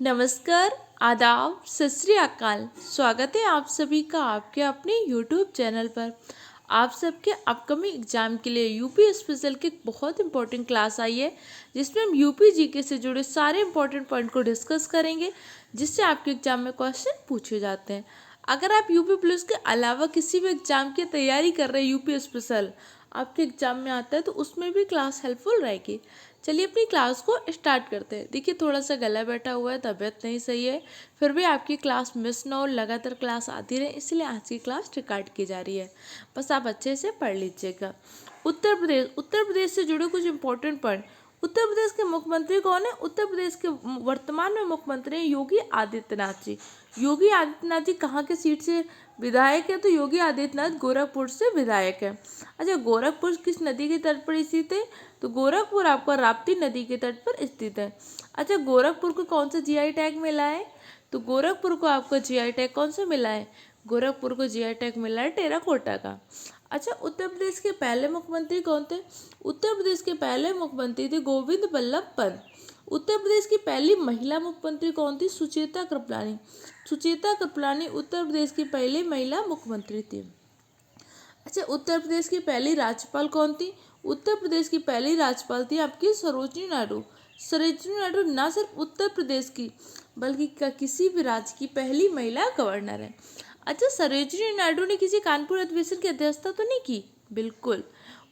नमस्कार, आदाब, सत श्री अकाल। स्वागत है आप सभी का आपके अपने YouTube चैनल पर। आप सबके अपकमिंग एग्जाम के लिए यूपी स्पेशल की एक बहुत इंपॉर्टेंट क्लास आई है, जिसमें हम यूपी जीके से जुड़े सारे इंपॉर्टेंट पॉइंट को डिस्कस करेंगे, जिससे आपके एग्जाम में क्वेश्चन पूछे जाते हैं। अगर आप यूपी पुलिस के अलावा किसी भी एग्जाम की तैयारी कर रहे हैं, यूपी स्पेशल आपके एग्जाम में आता है तो उसमें भी क्लास हेल्पफुल रहेगी। चलिए अपनी क्लास को स्टार्ट करते हैं। देखिए थोड़ा सा गला बैठा हुआ है, तबीयत नहीं सही है, फिर भी आपकी क्लास मिस ना हो, लगातार क्लास आती रहे, इसलिए आज की क्लास रिकॉर्ड की जा रही है। बस आप अच्छे से पढ़ लीजिएगा। उत्तर प्रदेश से जुड़े कुछ इंपॉर्टेंट पॉइंट। उत्तर प्रदेश के मुख्यमंत्री कौन है? उत्तर प्रदेश के वर्तमान में मुख्यमंत्री हैं योगी आदित्यनाथ जी। योगी आदित्यनाथ जी कहाँ के सीट से विधायक है? तो योगी आदित्यनाथ गोरखपुर से विधायक है। अच्छा, गोरखपुर किस नदी के तट पर स्थित है? तो गोरखपुर आपका राप्ती नदी के तट पर स्थित है। अच्छा, गोरखपुर को कौन सा जीआई टैग मिला है? तो गोरखपुर को आपका जीआई टैग कौन सा मिला है? गोरखपुर को जीआई टैग मिला है टेराकोटा का। अच्छा, उत्तर प्रदेश के पहले मुख्यमंत्री कौन थे? उत्तर प्रदेश के पहले मुख्यमंत्री थे गोविंद बल्लभ पंत। उत्तर प्रदेश की पहली महिला मुख्यमंत्री कौन थी? सुचेता कृपलानी। सुचेता कृपलानी उत्तर प्रदेश की पहली महिला मुख्यमंत्री थी। अच्छा, उत्तर प्रदेश की पहली राज्यपाल कौन थी? उत्तर प्रदेश की पहली राज्यपाल थी आपकी सरोजिनी नायडू। सरोजिनी नायडू ना सिर्फ उत्तर प्रदेश की बल्कि किसी भी राज्य की पहली महिला गवर्नर है। अच्छा, सरोजिनी नायडू ने किसी कानपुर अधिवेशन की अध्यक्षता तो नहीं की? बिल्कुल,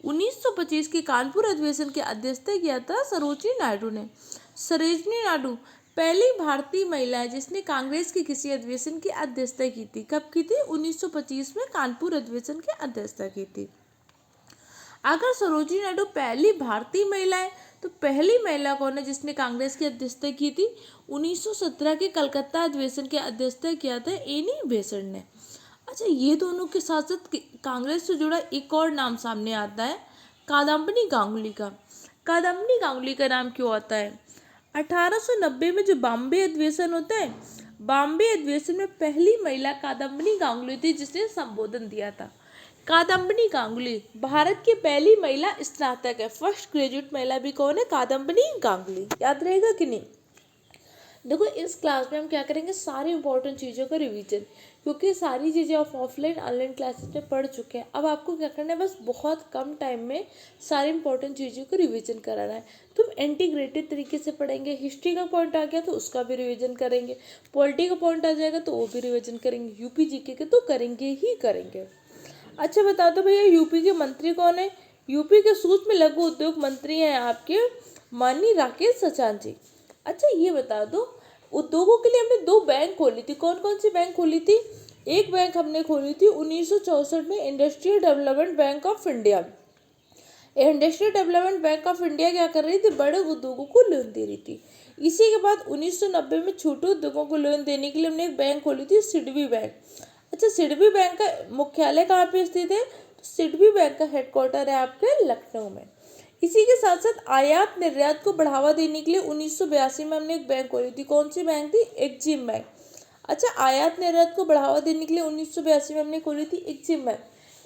1925 के कानपुर अधिवेशन की अध्यक्षता किया था सरोजिनी नायडू ने। सरोजिनी नायडू पहली भारतीय महिला है जिसने कांग्रेस के किसी अधिवेशन की अध्यक्षता की थी। कब की थी? 1925 में कानपुर अधिवेशन की अध्यक्षता की थी। अगर सरोजिनी नायडू पहली भारतीय महिला है तो पहली महिला कौन है जिसने कांग्रेस की अध्यक्षता की थी? 1917 के कलकत्ता अधिवेशन की अध्यक्षता किया था एनी बेसेंट ने। अच्छा, ये दोनों के साथ साथ कांग्रेस से जुड़ा एक और नाम सामने आता है, कादम्बनी गांगुली का। कादम्बनी गांगुली का नाम क्यों आता है? 1890 में जो बॉम्बे अधिवेशन होता है, बॉम्बे अधिवेशन में पहली महिला कादम्बनी गांगुली थी जिसने संबोधन दिया था। कादम्बनी गांगुली भारत की पहली महिला स्नातक है। फर्स्ट ग्रेजुएट महिला भी कौन है? कादम्बनी गांगुली। याद रहेगा कि नहीं? देखो, इस क्लास में हम क्या करेंगे, सारी इंपॉर्टेंट चीज़ों का रिवीजन, क्योंकि सारी चीज़ें आप ऑफलाइन ऑनलाइन क्लासेस में पढ़ चुके हैं। अब आपको क्या करना है, बस बहुत कम टाइम में सारी इंपॉर्टेंट चीज़ों को रिवीजन कराना है। तुम इंटीग्रेटेड तरीके से पढ़ेंगे। हिस्ट्री का पॉइंट आ गया तो उसका भी रिवीजन करेंगे, पॉलिटी का पॉइंट आ जाएगा तो वो भी रिवीजन करेंगे, यूपी जीके के तो करेंगे ही करेंगे। अच्छा, बता दो भैया, यूपी के मंत्री कौन है? यूपी के सूक्ष्म लघु उद्योग मंत्री हैं आपके माननीय राकेश सचान जी। अच्छा, ये बता दो, उद्योगों के लिए हमने 2 बैंक खोली थी। कौन कौन सी बैंक खोली थी? एक बैंक हमने खोली थी 1964 में, industrial development bank of India. Industrial development bank of India क्या कर रही थी? बड़े उद्योगों को लोन दे रही थी। इसी के बाद 1990 में छोटे उद्योगों को लोन देने के लिए हमने एक बैंक खोली थी, सिडबी बैंक। अच्छा, सिडबी बैंक का मुख्यालय कहाँ पे स्थित है? तो सिडबी बैंक का हेडक्वार्टर है आपके लखनऊ में। इसी के साथ साथ आयात निर्यात को बढ़ावा देने के लिए 1982 में हमने एक बैंक खोली थी। कौन सी बैंक थी? एक्जिम बैंक। अच्छा, आयात निर्यात को बढ़ावा देने के लिए 1982 में हमने खोली थी Exim bank,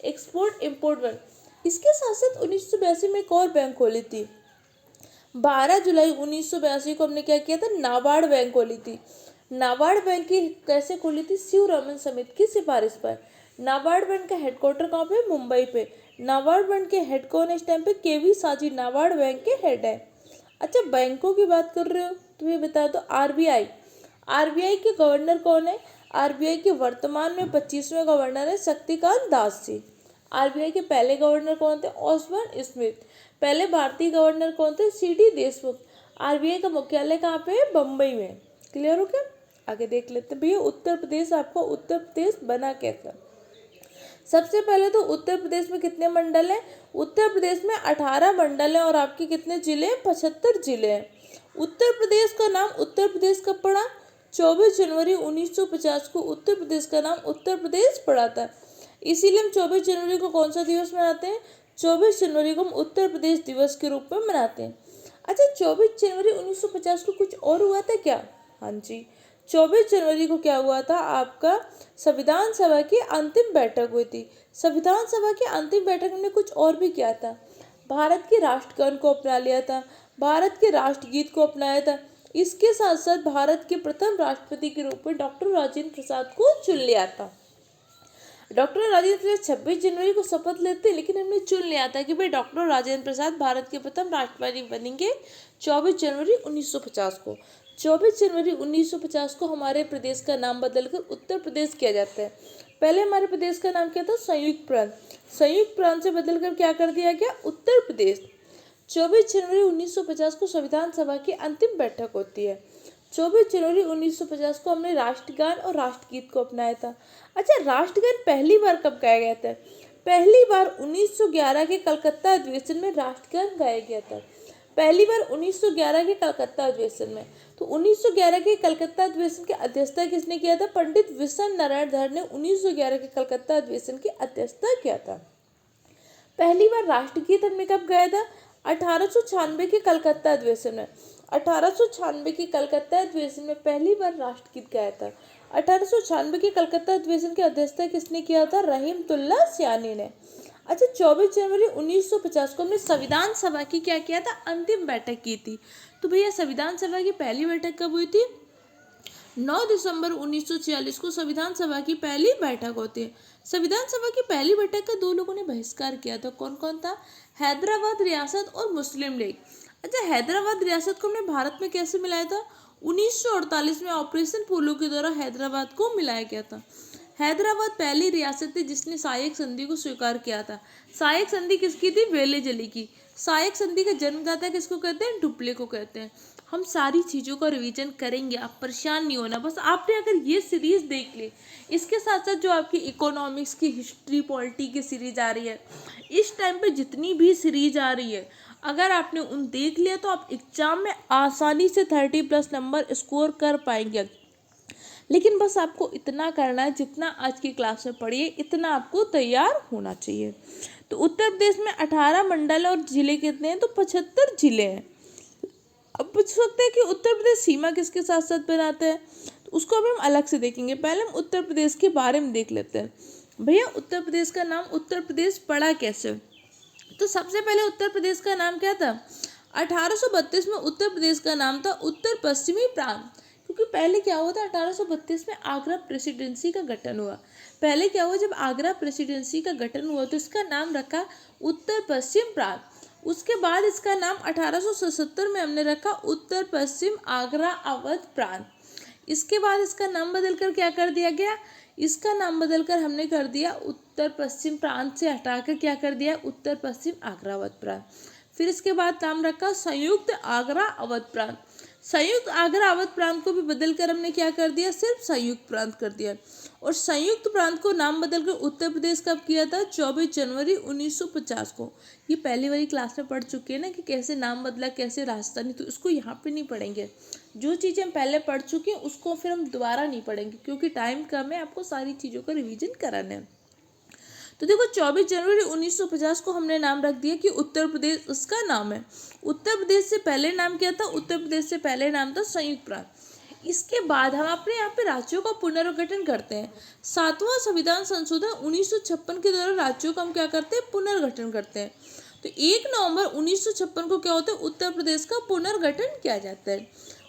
export import bank. इसके साथ साथ 1982 में एक और बैंक खोली थी। 12 जुलाई 1982 को हमने क्या किया था? नाबार्ड बैंक खोली थी। नाबार्ड बैंक की कैसे खोली थी? शिवरामन समिति की सिफारिश पर। नाबार्ड बैंक का हेडक्वार्टर कहाँ पे? मुंबई पे। नाबार्ड बैंक के हेड कौन है इस टाइम पे? केवी साजी नाबार्ड बैंक के हेड है। अच्छा, बैंकों की बात कर रहे हो तो ये बता दो, आरबीआई। आरबीआई के गवर्नर कौन है? आरबीआई के वर्तमान में 25वें गवर्नर है शक्तिकांत दास जी। आरबीआई के पहले गवर्नर कौन थे? ऑस्बर्न स्मिथ। पहले भारतीय गवर्नर कौन थे? सीडी देशमुख। आरबीआई का मुख्यालय कहाँ पे है? बम्बई में। क्लियर हो क्या? आगे देख लेते हैं भैया, उत्तर प्रदेश आपका उत्तर प्रदेश बना कैसा। सबसे पहले तो उत्तर प्रदेश में कितने मंडल हैं? उत्तर प्रदेश में 18 मंडल हैं और आपके कितने जिले हैं? 75 जिले हैं। उत्तर प्रदेश का नाम उत्तर प्रदेश कब पड़ा? 24 जनवरी 1950 को उत्तर प्रदेश का नाम उत्तर प्रदेश पड़ा था। इसीलिए हम 24 जनवरी को कौन सा दिवस मनाते हैं? 24 जनवरी को हम उत्तर प्रदेश दिवस के रूप में मनाते हैं। अच्छा, 24 जनवरी 1950 को कुछ और हुआ था क्या? हाँ जी, 24 जनवरी को क्या हुआ था? आपका संविधान सभा की अंतिम बैठक हुई थी। संविधान सभा की अंतिम बैठक में कुछ और भी किया था। भारत के राष्ट्रगान को अपना लिया था, भारत के राष्ट्रगीत को अपनाया था। इसके साथ साथ भारत के प्रथम राष्ट्रपति के रूप में डॉक्टर राजेंद्र प्रसाद को चुन लिया था। डॉक्टर राजेंद्र प्रसाद 26 जनवरी को शपथ लेते, लेकिन हमने चुन लिया था कि भाई डॉक्टर राजेंद्र प्रसाद भारत के प्रथम राष्ट्रपति बनेंगे 24 जनवरी 1950 को। 24 जनवरी 1950 को हमारे प्रदेश का नाम बदलकर उत्तर प्रदेश किया जाता है। पहले हमारे प्रदेश का नाम क्या था? संयुक्त प्रांत। संयुक्त प्रांत से बदलकर क्या कर दिया गया? उत्तर प्रदेश। 24 जनवरी 1950 को संविधान सभा की अंतिम बैठक होती है। 24 जनवरी 1950 को हमने राष्ट्रगान और राष्ट्रगीत को अपनाया था। अच्छा, राष्ट्रगान पहली बार कब गाया गया था? पहली बार 1911 के कलकत्ता अधिवेशन में राष्ट्रगान गाया गया था। पहली बार 1911 के कलकत्ता अधिवेशन में। तो 1911 के कलकत्ता अधिवेशन की अध्यक्षता किसने किया था? पंडित विश्व नारायण धर ने 1911 के कलकत्ता अधिवेशन की अध्यक्षता किया था। पहली बार राष्ट्रगीत हमने कब गाया था? 1896 के कलकत्ता अधिवेशन में। 1896 के कलकत्ता अधिवेशन में पहली बार राष्ट्रगीत गाया था। 1896 के कलकत्ता अधिवेशन की अध्यक्षता किसने किया था? रहीमतुल्लाह सियानी ने। अच्छा, 24 जनवरी 1950 को हमने संविधान सभा की क्या किया था? अंतिम बैठक की थी। तो भैया संविधान सभा की पहली बैठक कब हुई थी? 9 दिसंबर 1946 को संविधान सभा की पहली बैठक होती है। संविधान सभा की पहली बैठक का 2 लोगों ने बहिष्कार किया था। कौन कौन था? हैदराबाद रियासत और मुस्लिम लीग। अच्छा, हैदराबाद रियासत को हमने भारत में कैसे मिलाया था? 1948 में ऑपरेशन पोलो के द्वारा हैदराबाद को मिलाया गया था। हैदराबाद पहली रियासत थी जिसने सायक संधि को स्वीकार किया था। सायक संधि किसकी थी? वेलेजली की। सायक संधि का जन्मदाता किसको कहते हैं? डुप्ले को कहते हैं। हम सारी चीज़ों का रिवीजन करेंगे, आप परेशान नहीं होना। बस आपने अगर ये सीरीज देख ली, इसके साथ साथ जो आपकी इकोनॉमिक्स की, हिस्ट्री, पॉलिटी की सीरीज आ रही है, इस टाइम पे जितनी भी सीरीज आ रही है, अगर आपने उन देख लिया तो आप एग्जाम में आसानी से 30+ नंबर स्कोर कर पाएंगे। लेकिन बस आपको इतना करना है, जितना आज की क्लास में पढ़िए इतना आपको तैयार होना चाहिए। तो उत्तर प्रदेश में 18 मंडल और जिले कितने हैं? तो 75 जिले हैं। अब पूछ सकते हैं कि उत्तर प्रदेश सीमा किसके साथ साथ बनाते हैं, तो उसको अभी हम अलग से देखेंगे। पहले हम उत्तर प्रदेश के बारे में देख लेते हैं। भैया उत्तर प्रदेश का नाम उत्तर प्रदेश पड़ा कैसे? तो सबसे पहले उत्तर प्रदेश का नाम क्या था? 1832 में उत्तर प्रदेश का नाम था उत्तर पश्चिमी प्रांत। क्योंकि पहले क्या हुआ था? 1832 में आगरा प्रेसिडेंसी का गठन हुआ। पहले क्या हुआ? जब आगरा प्रेसिडेंसी का गठन हुआ तो इसका नाम रखा उत्तर पश्चिम प्रांत। उसके बाद इसका नाम 1877 में हमने रखा उत्तर पश्चिम आगरा अवध प्रांत। इसके बाद इसका नाम बदलकर क्या कर दिया गया? इसका नाम बदलकर हमने कर दिया उत्तर पश्चिम प्रांत से हटाकर क्या कर दिया? उत्तर पश्चिम आगरा अवध प्रांत। फिर इसके बाद नाम रखा संयुक्त आगरा अवध प्रांत। संयुक्त आगरा अवध प्रांत को भी बदलकर हमने क्या कर दिया? सिर्फ संयुक्त प्रांत कर दिया। और संयुक्त प्रांत को नाम बदलकर उत्तर प्रदेश कब किया था? 24 जनवरी 1950 को। ये पहली वाली क्लास में पढ़ चुके हैं ना कि कैसे नाम बदला, कैसे राजधानी, तो इसको यहाँ पे नहीं पढ़ेंगे। जो चीज़ें हम पहले पढ़ चुके हैं उसको फिर हम दोबारा नहीं पढ़ेंगे, क्योंकि टाइम कम है, आपको सारी चीज़ों का रिविजन कराना है। तो देखो 24 जनवरी 1950 को हमने नाम रख दिया कि उत्तर प्रदेश उसका नाम है। उत्तर प्रदेश से पहले नाम क्या था? उत्तर प्रदेश से पहले नाम था संयुक्त प्रांत। इसके बाद हम अपने यहाँ पे राज्यों का पुनर्गठन करते हैं। 7वां संविधान संशोधन 1956 के द्वारा राज्यों का हम क्या करते हैं? पुनर्गठन करते हैं। तो 1 नवंबर 1956 को क्या होता है? उत्तर प्रदेश का पुनर्गठन किया जाता है।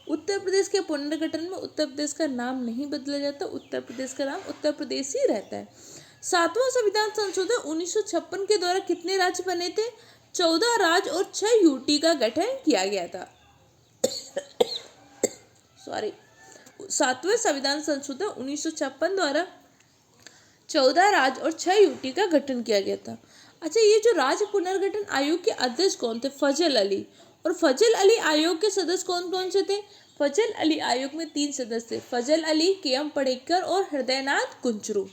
उत्तर प्रदेश के पुनर्गठन में उत्तर प्रदेश का नाम नहीं बदला जाता, उत्तर प्रदेश का नाम उत्तर प्रदेश ही रहता है। 7वां संविधान संशोधन 1956 के द्वारा कितने राज्य बने थे? 14 राज्य और 6 यूटी का गठन किया गया था। सॉरी, 7वें संविधान संशोधन 1956 द्वारा 14 राज्य और 6 यूटी का गठन किया गया था। अच्छा, ये जो राज्य पुनर्गठन आयोग के अध्यक्ष कौन थे? फजल अली। और फजल अली आयोग के सदस्य कौन कौन से थे? फजल अली आयोग में 3 सदस्य थे, फजल अली, के.एम. पटेकर और हृदयनाथ कुंचरू।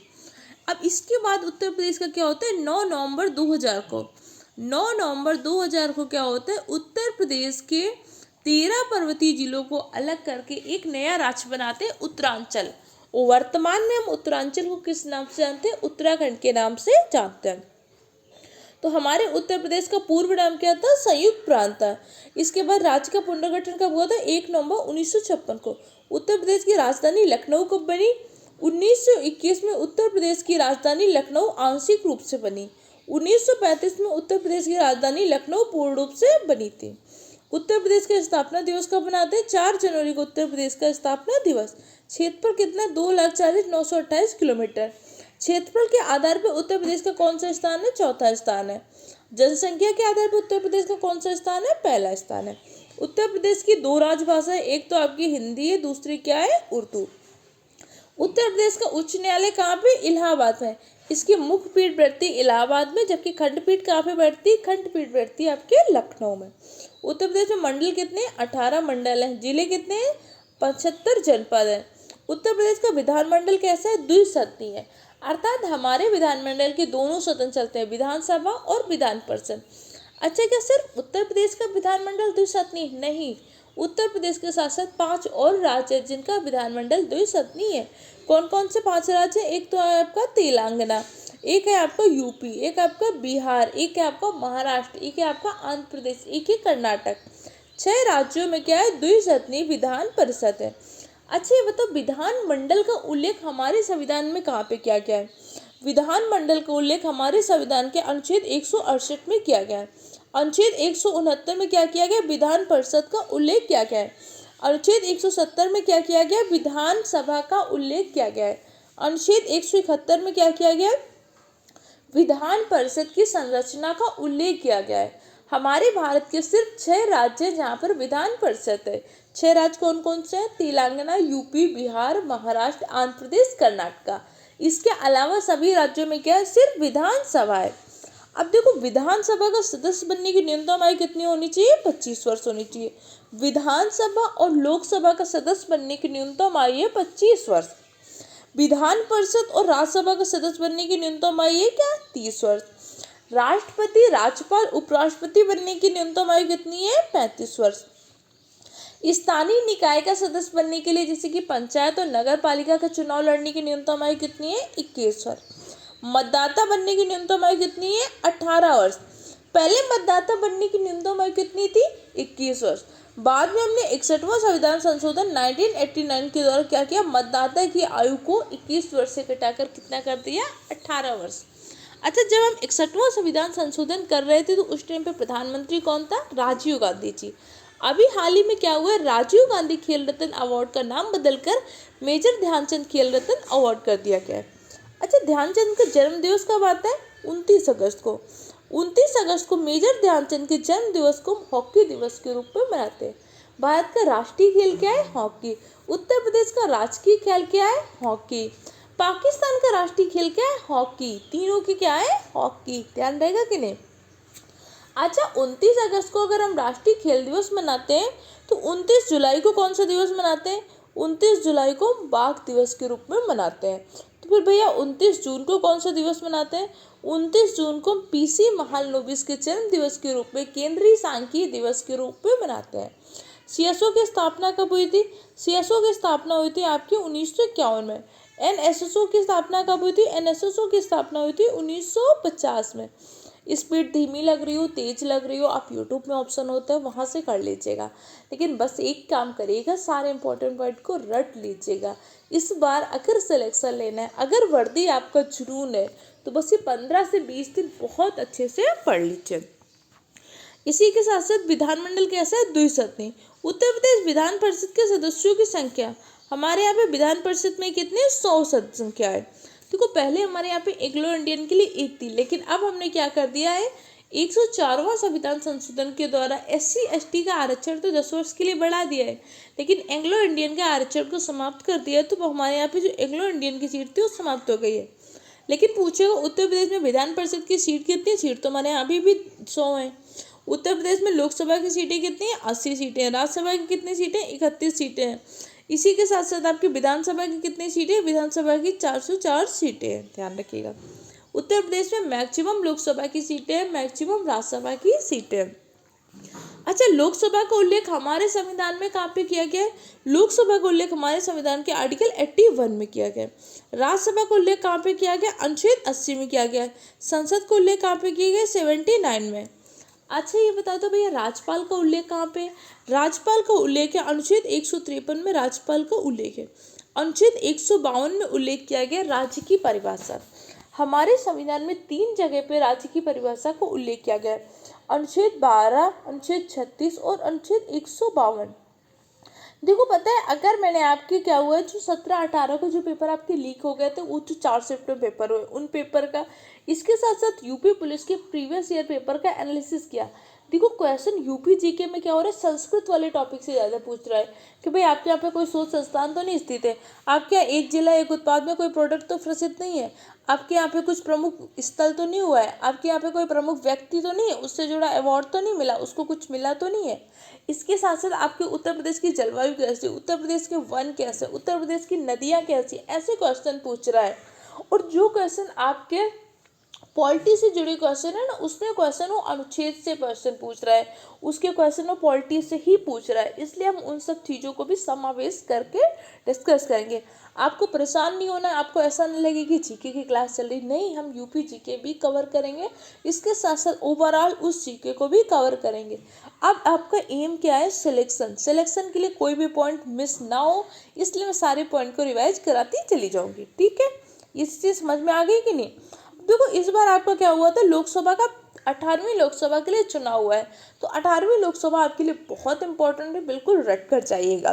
अब इसके बाद उत्तर प्रदेश का क्या होता है? 9 नवंबर 2000 को 9 नवंबर 2000 को क्या होता है? उत्तर प्रदेश के 13 पर्वतीय जिलों को अलग करके एक नया राज्य बनाते हैं, उत्तरांचल। वर्तमान में हम उत्तरांचल को किस नाम से जानते हैं? उत्तराखंड के नाम से जानते हैं। तो हमारे उत्तर प्रदेश का पूर्व नाम क्या था? संयुक्त प्रांत था। इसके बाद राज्य का पुनर्गठन कब हुआ था? 1 नवंबर 1956 को। उत्तर प्रदेश की राजधानी लखनऊ कब बनी? 1921 में उत्तर प्रदेश की राजधानी लखनऊ आंशिक रूप से बनी। 1935 में उत्तर प्रदेश की राजधानी लखनऊ पूर्ण रूप से बनी थी। उत्तर प्रदेश का स्थापना दिवस कब मनाते हैं? 4 जनवरी को उत्तर प्रदेश का स्थापना दिवस। क्षेत्रफल कितना? 2,40,928 किलोमीटर। क्षेत्रफल के आधार पर उत्तर प्रदेश का कौन सा स्थान है? चौथा स्थान है। जनसंख्या के आधार पर उत्तर प्रदेश का कौन सा स्थान है? पहला स्थान है। उत्तर प्रदेश की 2 राजभाषा है, एक तो आपकी हिंदी है, दूसरी क्या है? उर्दू। उत्तर प्रदेश का उच्च न्यायालय कहाँ पे? इलाहाबाद में। इसकी मुख्य पीठ बैठती है इलाहाबाद में, जबकि खंडपीठ कहाँ पे बैठती है? खंडपीठ बैठती है आपके लखनऊ में। उत्तर प्रदेश में मंडल कितने? 18 मंडल हैं। जिले कितने हैं? 75 जनपद हैं। उत्तर प्रदेश का विधानमंडल कैसा है? द्विसदनीय है, अर्थात हमारे विधानमंडल के दोनों सदन चलते हैं, विधानसभा और विधान परिषद। अच्छा, क्या सिर्फ उत्तर प्रदेश का विधानमंडल द्विसदनीय? नहीं, उत्तर प्रदेश के साथ साथ 5 और राज्य हैं जिनका विधानमंडल द्विसदनीय है। कौन कौन से 5 राज्य? एक तो है आपका तेलंगाना, एक है आपका यूपी, एक आपका बिहार, एक है आपका महाराष्ट्र, एक है आपका आंध्र प्रदेश, एक है कर्नाटक। 6 राज्यों में क्या है? द्विसदनीय विधान परिषद है। अच्छा, ये बताओ विधानमंडल का उल्लेख हमारे संविधान में कहाँ पे किया गया है? विधानमंडल का उल्लेख हमारे संविधान के अनुच्छेद 168 में किया गया है। अनुच्छेद 169 में क्या किया गया? विधान परिषद का उल्लेख किया गया है। अनुच्छेद 170 में क्या किया गया? विधानसभा का उल्लेख किया गया है। अनुच्छेद 171 में क्या किया गया? विधान परिषद की संरचना का उल्लेख किया गया है। हमारे भारत के सिर्फ 6 राज्य हैं जहाँ पर विधान परिषद है। 6 राज्य कौन कौन से हैं? तेलंगाना, यूपी, बिहार, महाराष्ट्र, आंध्र प्रदेश, कर्नाटक। इसके अलावा सभी राज्यों में क्या है? सिर्फ विधानसभा है। अब देखो, विधानसभा का सदस्य बनने की न्यूनतम आयु कितनी होनी चाहिए? 25 वर्ष होनी चाहिए। विधानसभा और लोकसभा का सदस्य बनने की न्यूनतम आयु है 25 वर्ष। विधान परिषद और राज्यसभा का सदस्य बनने की न्यूनतम आयु है क्या? 30 वर्ष। राष्ट्रपति, राज्यपाल, उपराष्ट्रपति बनने की न्यूनतम आयु कितनी है? 35 वर्ष। स्थानीय निकाय का सदस्य बनने के लिए, जैसे कि पंचायत और नगर पालिका का चुनाव लड़ने की न्यूनतम आयु कितनी है? 21 वर्ष। मतदाता बनने की न्यूनतम आयु कितनी है? 18 वर्ष। पहले मतदाता बनने की न्यूनतम आयु कितनी थी? 21 वर्ष। बाद में हमने 61वां संविधान संशोधन 1989 के द्वारा क्या किया? मतदाता की आयु को 21 वर्ष से घटाकर कितना कर दिया? 18 वर्ष। अच्छा, जब हम 61वां संविधान संशोधन कर रहे थे तो उस टाइम पे प्रधानमंत्री कौन था? राजीव गांधी जी। अभी हाल ही में क्या हुआ? राजीव गांधी खेल रत्न अवार्ड का नाम बदलकर मेजर ध्यानचंद खेल रत्न अवार्ड कर दिया गया है। अच्छा, ध्यानचंद का जन्म दिवस कब आता है? 29 अगस्त को। 29 अगस्त को मेजर ध्यानचंद के जन्म दिवस को हॉकी दिवस के रूप में मनाते हैं। भारत का राष्ट्रीय खेल क्या है? हॉकी। उत्तर प्रदेश का राजकीय खेल क्या है? हॉकी। पाकिस्तान का राष्ट्रीय खेल क्या है? हॉकी। तीनों की क्या है? हॉकी। ध्यान रहेगा कि नहीं? अच्छा, 29 अगस्त को अगर हम राष्ट्रीय खेल दिवस मनाते हैं तो 29 जुलाई को कौन सा दिवस मनाते हैं? 29 जुलाई को बाघ दिवस के रूप में मनाते हैं। तो फिर भैया 29 जून को कौन सा दिवस मनाते हैं? 29 जून को पीसी महालनोबिस के जन्म दिवस के रूप में, केंद्रीय सांख्यिकी दिवस के रूप में मनाते हैं। सीएसओ की स्थापना कब हुई थी? सीएसओ की स्थापना हुई थी आपकी 1951 में। एनएसएसओ की स्थापना कब हुई थी? एनएसएसओ की स्थापना हुई थी 1950 में। स्पीड धीमी लग रही हो, तेज लग रही हो, आप यूट्यूब में ऑप्शन होता है वहाँ से कर लीजिएगा, लेकिन बस एक काम करिएगा, सारे इंपॉर्टेंट वर्ड को रट लीजिएगा। इस बार अगर सिलेक्शन लेना है, अगर वर्दी आपका जुनून है, तो बस ये 15 से 20 दिन बहुत अच्छे से पढ़ लीजिए। इसी के साथ साथ विधानमंडल कैसा है? द्विसदनीय। उत्तर प्रदेश विधान परिषद के सदस्यों की संख्या, हमारे यहाँ पे विधान परिषद में कितने? 100 संख्या है। देखो, पहले हमारे यहाँ पे एंग्लो इंडियन के लिए 1 थी, लेकिन अब हमने क्या कर दिया है? 104वां संविधान संशोधन के द्वारा SC ST का आरक्षण तो 10 वर्ष के लिए बढ़ा दिया है, लेकिन एंग्लो इंडियन के आरक्षण को समाप्त कर दिया है। तो हमारे यहाँ पे जो एंग्लो इंडियन की सीट थी वो समाप्त हो गई है। लेकिन पूछेगा उत्तर प्रदेश में विधान परिषद की सीट कितनी? सीट तो हमारे यहाँ अभी भी 100 है। उत्तर प्रदेश में लोकसभा की सीटें कितनी हैं? 80 सीटें हैं। राज्यसभा की कितनी सीटें? 31 सीटें हैं। इसी के साथ साथ आपकी विधानसभा की कितनी सीटें? विधानसभा की 404 सीटें हैं। ध्यान रखिएगा, उत्तर प्रदेश में मैक्सिमम लोकसभा की सीटें हैं, मैक्सिमम राज्यसभा की सीटें हैं। अच्छा, लोकसभा का उल्लेख हमारे संविधान में कहाँ पे किया गया है? लोकसभा का उल्लेख हमारे संविधान के आर्टिकल 81 में किया गया है। राज्यसभा का उल्लेख कहाँ पे किया गया? अनुच्छेद 80 में किया गया है। संसद का उल्लेख कहाँ पे किया गया? 79 में। अच्छा, ये बता दो भैया राज्यपाल का उल्लेख कहाँ पे? राज्यपाल का उल्लेख है अनुच्छेद 153 में, राज्यपाल का उल्लेख है। अनुच्छेद 152 में उल्लेख किया गया राज्य की परिभाषा। हमारे संविधान में 3 जगह पे राज्य की परिभाषा को उल्लेख किया गया है, अनुच्छेद 12, अनुच्छेद 36 और अनुच्छेद 152। देखो पता है, अगर मैंने आपके क्या हुआ है, जो 17-18 को जो पेपर आपके लीक हो गए थे, वो जो 4 शिफ्ट में पेपर हुए, उन पेपर का, इसके साथ साथ यूपी पुलिस के प्रीवियस ईयर पेपर का एनालिसिस किया। देखो क्वेश्चन यूपी जीके में क्या हो रहा है, संस्कृत वाले टॉपिक से ज़्यादा पूछ रहा है कि भाई आपके यहाँ पे कोई शोध संस्थान तो नहीं स्थित है, आपके यहाँ एक जिला एक उत्पाद में कोई प्रोडक्ट तो प्रसिद्ध नहीं है, आपके यहाँ पे कुछ प्रमुख स्थल तो नहीं हुआ है, आपके यहाँ पे कोई प्रमुख व्यक्ति तो नहीं है, उससे जुड़ा अवार्ड तो नहीं मिला, उसको कुछ मिला तो नहीं है। इसके साथ साथ आपके उत्तर प्रदेश की जलवायु कैसी, उत्तर प्रदेश के वन कैसे, उत्तर प्रदेश की नदियाँ कैसी, ऐसे क्वेश्चन पूछ रहा है। और जो क्वेश्चन आपके पॉलिटी से जुड़े क्वेश्चन है ना, उसमें क्वेश्चन वो अनुच्छेद से क्वेश्चन पूछ रहा है, उसके क्वेश्चन वो पॉलिटी से ही पूछ रहा है, इसलिए हम उन सब चीज़ों को भी समावेश करके डिस्कस करेंगे। आपको परेशान नहीं होना है, आपको ऐसा नहीं लगे कि जीके की क्लास चल रही, नहीं, हम यूपी जीके भी कवर करेंगे, इसके साथ साथ ओवरऑल उस जीके को भी कवर करेंगे। अब आपका एम क्या है, सिलेक्शन के लिए कोई भी पॉइंट मिस ना हो, इसलिए मैं सारे पॉइंट को रिवाइज कराती चली जाऊँगी। ठीक है, ये चीज़ समझ में आ गई कि नहीं। देखो इस बार आपका क्या हुआ था, लोकसभा का 18वीं लोकसभा के लिए चुनाव हुआ है, तो 18वीं लोकसभा आपके लिए बहुत इंपॉर्टेंट है, बिल्कुल रट कर जाइएगा।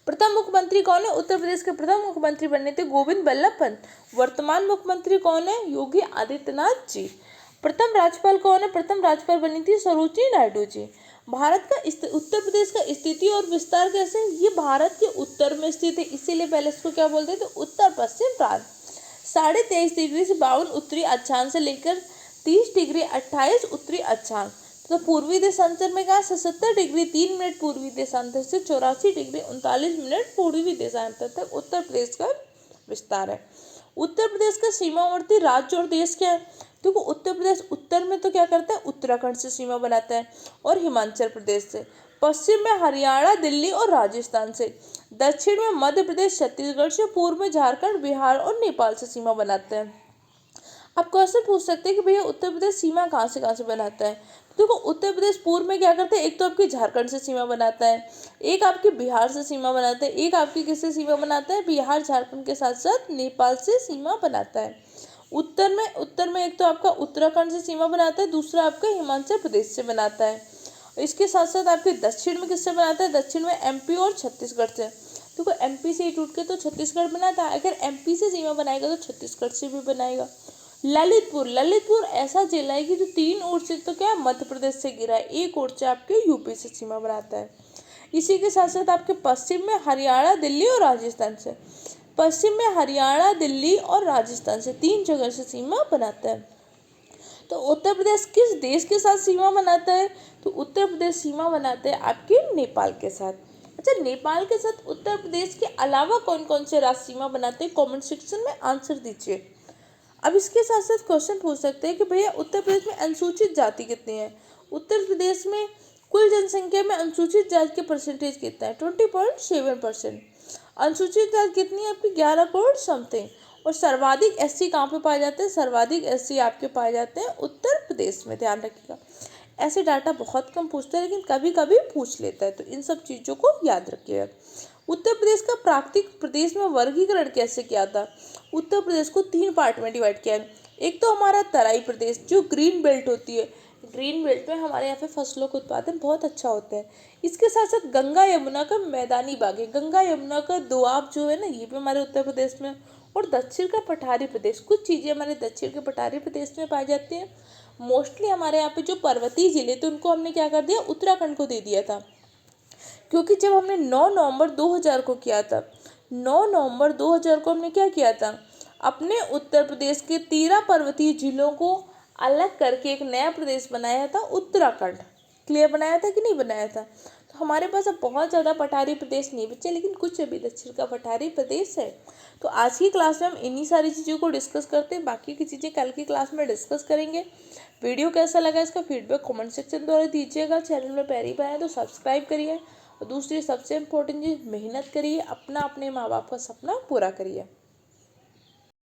प्रथम मुख्यमंत्री कौन है, उत्तर प्रदेश के प्रथम मुख्यमंत्री बने थे गोविंद बल्लभ पंत। वर्तमान मुख्यमंत्री कौन है, योगी आदित्यनाथ जी। प्रथम राज्यपाल कौन है, प्रथम राज्यपाल बनी थी सरोजिनी नायडू जी। भारत का उत्तर प्रदेश का स्थिति और विस्तार कैसे है, ये भारत के उत्तर में स्थित है, इसीलिए पहले इसको क्या बोलते थे, उत्तर पश्चिम प्रांत। 23.5 डिग्री से 52 उत्तरी अक्षांश से लेकर 30 डिग्री 28 उत्तरी अक्षांश, तो पूर्वी देशांतर में कहा 77 डिग्री 3 मिनट पूर्वी देशांतर से 84 डिग्री 39 मिनट पूर्वी देशांतर तक उत्तर प्रदेश का विस्तार है। उत्तर प्रदेश का सीमावर्ती राज्य और देश क्या है, देखो उत्तर प्रदेश उत्तर में तो क्या करता है, उत्तराखंड से सीमा बनाता है और हिमाचल प्रदेश से, पश्चिम में हरियाणा, दिल्ली और राजस्थान से, दक्षिण में मध्य प्रदेश, छत्तीसगढ़ से, पूर्व में झारखंड, बिहार और नेपाल से सीमा बनाते हैं। आप क्वेश्चन पूछ सकते हैं कि भैया उत्तर प्रदेश सीमा कहाँ से बनाता है, देखो उत्तर प्रदेश पूर्व में क्या करते हैं, एक तो आपके झारखंड से सीमा बनाता है, एक आपके बिहार से सीमा बनाता है, एक आपकी किससे सीमा बनाता है, बिहार झारखंड के साथ साथ नेपाल से सीमा बनाता है। उत्तर में एक तो आपका उत्तराखंड से सीमा बनाता है, दूसरा आपका हिमाचल प्रदेश से बनाता है। इसके साथ साथ आपके दक्षिण में किससे बनाता है, दक्षिण में एमपी और छत्तीसगढ़ से। देखो एमपी से ही टूट के तो छत्तीसगढ़ बनाता है, अगर एमपी से सीमा बनाएगा तो छत्तीसगढ़ से भी बनाएगा। ललितपुर ऐसा जिला है कि जो 3 ओर से तो क्या है, मध्य प्रदेश से गिरा है, एक ओर से आपके यूपी से सीमा बनाता है। इसी के साथ साथ आपके पश्चिम में हरियाणा, दिल्ली और राजस्थान से, पश्चिम में हरियाणा, दिल्ली और राजस्थान से 3 जगह से सीमा बनाता है। तो उत्तर प्रदेश किस देश के साथ सीमा बनाता है, तो उत्तर प्रदेश सीमा बनाते हैं आपके नेपाल के साथ। अच्छा, नेपाल के साथ उत्तर प्रदेश के अलावा कौन कौन से राज्य सीमा बनाते हैं, कमेंट सेक्शन में आंसर दीजिए। अब इसके साथ साथ क्वेश्चन पूछ सकते हैं कि भैया उत्तर प्रदेश में अनुसूचित जाति कितनी है, उत्तर प्रदेश में कुल जनसंख्या में अनुसूचित जाति के परसेंटेज कितना है, 20.7%। अनुसूचित जाति कितनी है आपकी, 11 करोड़ समथिंग। और सर्वाधिक एससी कहाँ पे पाए जाते हैं, सर्वाधिक एससी आपके पाए जाते हैं उत्तर प्रदेश में, ध्यान रखिएगा। ऐसे डाटा बहुत कम पूछता है, लेकिन कभी कभी पूछ लेता है, तो इन सब चीज़ों को याद रखिएगा। उत्तर प्रदेश का प्राकृतिक प्रदेश में वर्गीकरण कैसे किया था, उत्तर प्रदेश को 3 पार्ट में डिवाइड किया है। एक तो हमारा तराई प्रदेश जो ग्रीन बेल्ट होती है, ग्रीन बेल्ट में हमारे यहाँ पे फसलों का उत्पादन बहुत अच्छा होता है। इसके साथ साथ गंगा यमुना का मैदानी भाग है, गंगा यमुना का दोआब जो है ना, ये भी हमारे उत्तर प्रदेश में। और दक्षिण का पठारी प्रदेश, कुछ चीज़ें हमारे दक्षिण के पठारी प्रदेश में पाई जाती हैं। मोस्टली हमारे यहाँ पे जो पर्वतीय जिले थे उनको हमने क्या कर दिया, उत्तराखंड को दे दिया था, क्योंकि जब हमने 9 नवंबर 2000 को किया था, 9 नवंबर 2000 को हमने क्या किया था, अपने उत्तर प्रदेश के 13 पर्वतीय जिलों को अलग करके एक नया प्रदेश बनाया था, उत्तराखंड। क्लियर बनाया था कि नहीं बनाया था। तो हमारे पास अब बहुत ज़्यादा पठारी प्रदेश नहीं बचे, लेकिन कुछ अभी दक्षिण का पठारी प्रदेश है। तो आज की क्लास में हम इन्हीं सारी चीज़ों को डिस्कस करते हैं, बाकी की चीज़ें कल की क्लास में डिस्कस करेंगे। वीडियो कैसा लगा इसका फीडबैक कमेंट सेक्शन द्वारा दीजिएगा। चैनल में पहली बार है तो सब्सक्राइब करिए, और दूसरी सबसे इम्पोर्टेंट चीज़, मेहनत करिए, अपने माँ बाप का सपना पूरा करिए।